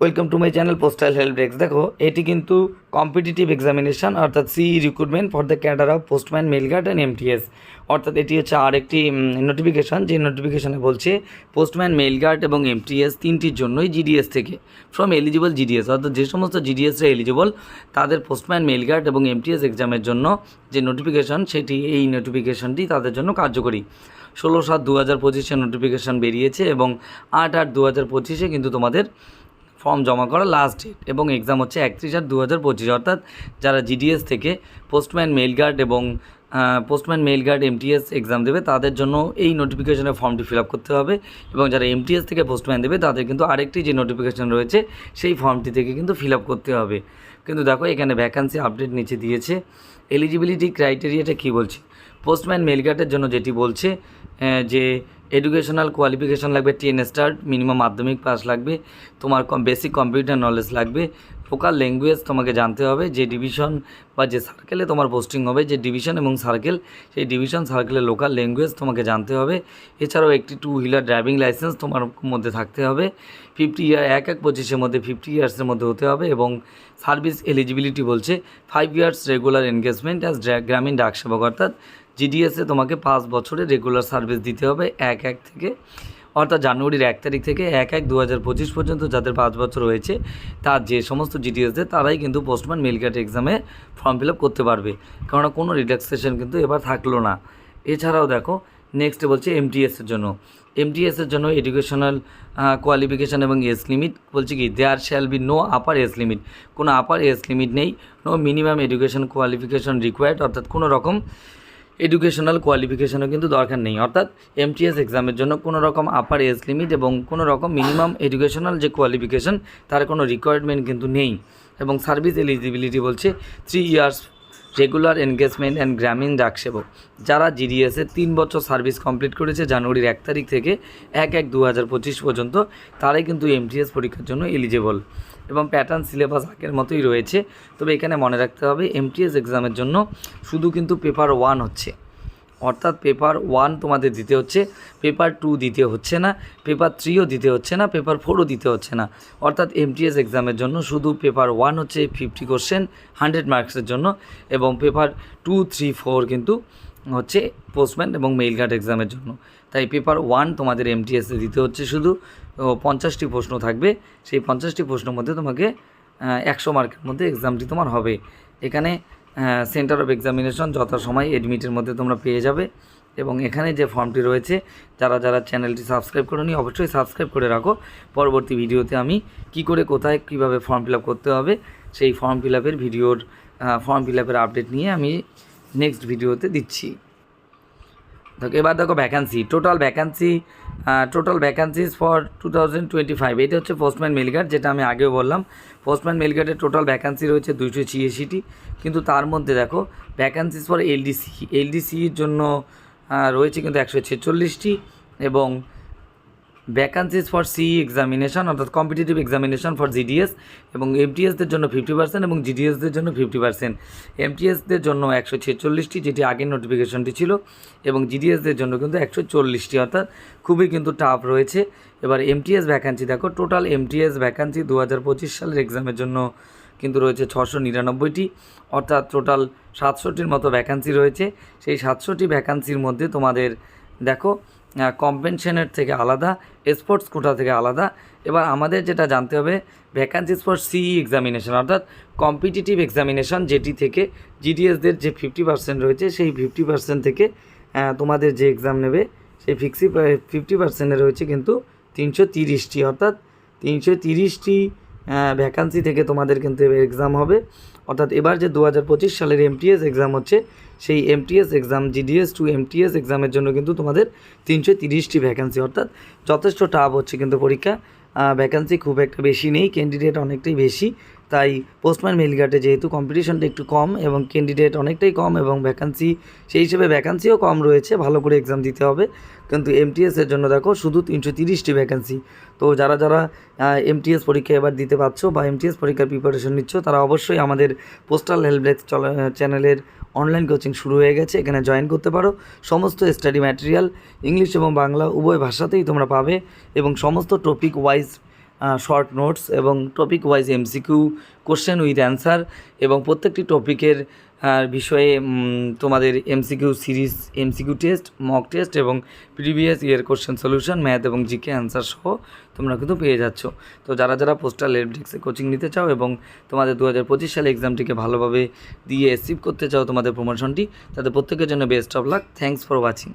Welcome to my channel postal help desk. দেখো, এটি কিন্তু কম্পিটিটিভ এক্সামিনেশান অর্থাৎ সিই recruitment for the cadre of postman, mail guard and MTS. অর্থাৎ এটি হচ্ছে আরেকটি নোটিফিকেশান, যে নোটিফিকেশানে বলছে পোস্টম্যান, মেল গার্ড এবং এমটিএস তিনটির জন্যই জিডিএস থেকে ফ্রম এলিজিবল জিডিএস, অর্থাৎ যে সমস্ত জিডিএসরা এলিজিবল তাদের পোস্টম্যান, মেল গার্ড এবং এমটিএস এক্সামের জন্য যে নোটিফিকেশান, সেটি এই নোটিফিকেশানটি তাদের জন্য কার্যকরী। 16/7/2025 নোটিফিকেশান বেরিয়েছে এবং 8/8/2025 কিন্তু তোমাদের ফর্ম জমা করা লাস্ট ডেট, এবং এক্সাম হচ্ছে 31/8/2025। অর্থাৎ যারা জিডিএস থেকে পোস্টম্যান, মেল গার্ড এবং এমটিএস এক্সাম দেবে তাদের জন্য এই নোটিফিকেশনের ফর্মটি ফিল আপ করতে হবে, এবং যারা এমটিএস থেকে পোস্টম্যান দেবে তাদের কিন্তু আরেকটি যে নোটিফিকেশান রয়েছে সেই ফর্মটি থেকে কিন্তু ফিল আপ করতে হবে। কিন্তু দেখো, এখানে ভ্যাকান্সি আপডেট নিচে দিয়েছে। এলিজিবিলিটি ক্রাইটেরিয়াটা কী বলছে, পোস্টম্যান, মেল গার্ডের জন্য যেটি বলছে যে এডুকেশনাল কোয়ালিফিকেশান লাগবে 10 স্টার, মিনিমাম মাধ্যমিক পাস লাগবে, তোমার বেসিক কম্পিউটার নলেজ লাগবে, লোকাল ল্যাঙ্গুয়েজ তোমাকে জানতে হবে, যে ডিভিশন বা যে সার্কেলে তোমার পোস্টিং হবে, যে ডিভিশন এবং সার্কেল, সেই ডিভিশন সার্কেলের লোকাল ল্যাঙ্গুয়েজ তোমাকে জানতে হবে। এছাড়াও একটি 2 হুইলার ড্রাইভিং লাইসেন্স তোমার মধ্যে থাকতে হবে। 50 ইয়ার 1/1/25 মধ্যে 50 ইয়ার্সের মধ্যে হতে হবে, এবং সার্ভিস এলিজিবিলিটি বলছে 5 ইয়ার্স রেগুলার এনগেজমেন্ট অ্যাজ গ্রামীণ ডাক সেবক, অর্থাৎ জিডিএসে তোমাকে 5 বছরের রেগুলার সার্ভিস দিতে হবে 1/1 থেকে, অর্থাৎ জানুয়ারির 1 তারিখ থেকে 1/1/2025 পর্যন্ত যাদের 5 বছর হয়েছে, তার যে সমস্ত জিডিএসদের তারাই কিন্তু পোস্টম্যান, মেল গার্ড এক্সামে ফর্ম ফিল আপ করতে পারবে, কেননা কোনো রিল্যাক্সেশন কিন্তু এবার থাকলো না। এছাড়াও দেখো, নেক্সটে বলছে এমটিএসের জন্য এডুকেশনাল কোয়ালিফিকেশান এবং এজ লিমিট বলছে কি, there shall be no upper age limit, কোনো আপার এজ লিমিট নেই, no minimum education qualification required, অর্থাৎ কোনো রকম এডুকেশনাল কোয়ালিফিকেশানও কিন্তু দরকার নেই। অর্থাৎ এমটিএস এক্সামের জন্য কোনো রকম আপার এজ লিমিট এবং কোনো রকম মিনিমাম এডুকেশনাল যে কোয়ালিফিকেশান তার কোনো রিকোয়ারমেন্ট কিন্তু নেই। এবং সার্ভিস এলিজিবিলিটি বলছে 3 ইয়ার্স রেগুলার এনগেজমেন্ট অ্যান্ড গ্রামীণ ডাকসেবক, যারা জিডিএসে 3 বছর সার্ভিস কমপ্লিট করেছে জানুয়ারির 1 তারিখ থেকে 1/1/2025 পর্যন্ত, তারাই কিন্তু এমটিএস পরীক্ষার জন্য এলিজেবল। এবং প্যাটার্ন সিলেবাস আগের মতোই রয়েছে, তবে এখানে মনে রাখতে হবে এমটিএস এক্সামের জন্য শুধু কিন্তু পেপার 1 হচ্ছে, অর্থাৎ পেপার 1 তোমাদের দিতে হচ্ছে, পেপার 2 দিতে হচ্ছে না, পেপার 3ও দিতে হচ্ছে না, পেপার 4ও দিতে হচ্ছে না। অর্থাৎ এমটিএস এক্সামের জন্য শুধু পেপার 1 হচ্ছে 50 কোশ্চেন 100 মার্কসের জন্য, এবং পেপার 2, 3, 4 কিন্তু হচ্ছে পোস্টম্যান এবং মেইল গার্ড এক্সামের জন্য। তাই পেপার 1 তোমাদের এমটিএসে দিতে হচ্ছে শুধু 50টি প্রশ্ন থাকবে, সেই 50টি প্রশ্নের মধ্যে তোমাকে 100 মার্কের মধ্যে এক্সামটি তোমার হবে। এখানে সেন্টার অফ এক্সামিনেশন যথাসময় এডমিটের মধ্যে তোমরা পেয়ে যাবে। এবং এখানে যে ফর্মটি রয়েছে, যারা চ্যানেলটি সাবস্ক্রাইব করোনি অবশ্যই সাবস্ক্রাইব করে রাখো। পরবর্তী ভিডিওতে আমি কি করে কোথায় কীভাবে ফর্ম ফিল আপ করতে হবে সেই ফর্ম ফিল আপের আপডেট নিয়ে আমি নেক্সট ভিডিওতে দিচ্ছি। এবার দেখো ভ্যাকান্সি, টোটাল ভ্যাকান্সিজ ফর 2025, এটা হচ্ছে পোস্টম্যান, মেল গার্ড, যেটা আমি আগেও বললাম। পোস্টম্যান, মেল গার্ডের টোটাল ভ্যাকান্সি রয়েছে 286টি, কিন্তু তার মধ্যে দেখো ভ্যাকান্সিজ ফর এলডিসির জন্য রয়েছে কিন্তু 146টি, এবং ভ্যাকান্সিজ ফর সিই এক্সামিনেশান অর্থাৎ কম্পিটিটিভ এক্সামিনেশান ফর জিডিএস এবং এমটিএসদের জন্য 50% এবং জিডিএসদের জন্য 50%। এমটিএসদের জন্য 146টি, যেটি আগের নোটিফিকেশনটি ছিল, এবং জিডিএসদের জন্য কিন্তু 140টি, অর্থাৎ খুবই কিন্তু টাফ রয়েছে। এবার এমটিএস ভ্যাকান্সি দেখো, টোটাল এমটিএস ভ্যাকান্সি 2025 সালের এক্সামের জন্য কিন্তু রয়েছে 699টি, অর্থাৎ টোটাল 700টির মতো ভ্যাকান্সি রয়েছে। সেই 700টি ভ্যাকান্সির মধ্যে তোমাদের দেখো কম্পেনশনের থেকে আলাদা, স্পোর্টস কোটা থেকে আলাদা। এবার আমাদের যেটা জানতে হবে, ভ্যাকান্সিজ ফর সিই এক্সামিনেশান অর্থাৎ কম্পিটিটিভ এক্সামিনেশান, যেটি থেকে জিডিএসদের যে 50% রয়েছে, সেই 50% থেকে তোমাদের যে এক্সাম নেবে সেই 50%-এ রয়েছে কিন্তু 330টি, অর্থাৎ 330টি ভ্যাকান্সি থেকে তোমাদের কিন্তু এক্সাম হবে। অর্থাৎ এবার যে 2025 সালের এমটিএস এক্সাম হচ্ছে, সেই MTS exam GDS to MTS এক্সামের জন্য কিন্তু তোমাদের 330টি ভ্যাকান্সি, অর্থাৎ যথেষ্ট টাফ হচ্ছে কিন্তু পরীক্ষা। ভ্যাকান্সি খুব একটা বেশি নেই, ক্যান্ডিডেট অনেকটাই বেশি, তাই পোস্টম্যান, মেল গার্ডে যেহেতু কম্পিটিশনটা একটু কম এবং ক্যান্ডিডেট অনেকটাই কম এবং ভ্যাকান্সি সেই হিসেবে ভ্যাকান্সিও কম রয়েছে, ভালো করে এক্সাম দিতে হবে। কিন্তু এমটিএসের জন্য দেখো শুধু 330টি ভ্যাকান্সি। তো যারা এমটিএস পরীক্ষা এবার দিতে পারছো বা এমটিএস পরীক্ষার প্রিপারেশন নিচ্ছ, তারা অবশ্যই আমাদের পোস্টাল হেল্প ডেস্ক চ্যানেলের অনলাইন কোচিং শুরু হয়ে গেছে, এখানে জয়েন করতে পারো। সমস্ত স্টাডি ম্যাটেরিয়াল ইংলিশ এবং বাংলা উভয় ভাষাতেই তোমরা পাবে, এবং সমস্ত টপিক ওয়াইজ শর্ট নোটস এবং topic wise MCQ question with answer এবং প্রত্যেকটি টপিকের বিষয়ে তোমাদের MCQ series, MCQ test, mock test এবং previous year question solution, math এবং জিকে অ্যান্সার সহ তোমরা কিন্তু পেয়ে যাচ্ছ। তো যারা যারা পোস্টাল হেল্প ডেস্কে কোচিং নিতে চাও এবং তোমাদের 2025 সালে এক্সামটিকে ভালোভাবে দিয়ে অ্যাচিভ করতে চাও তোমাদের প্রমোশনটি, তাদের প্রত্যেকের জন্য best of luck. Thanks for watching.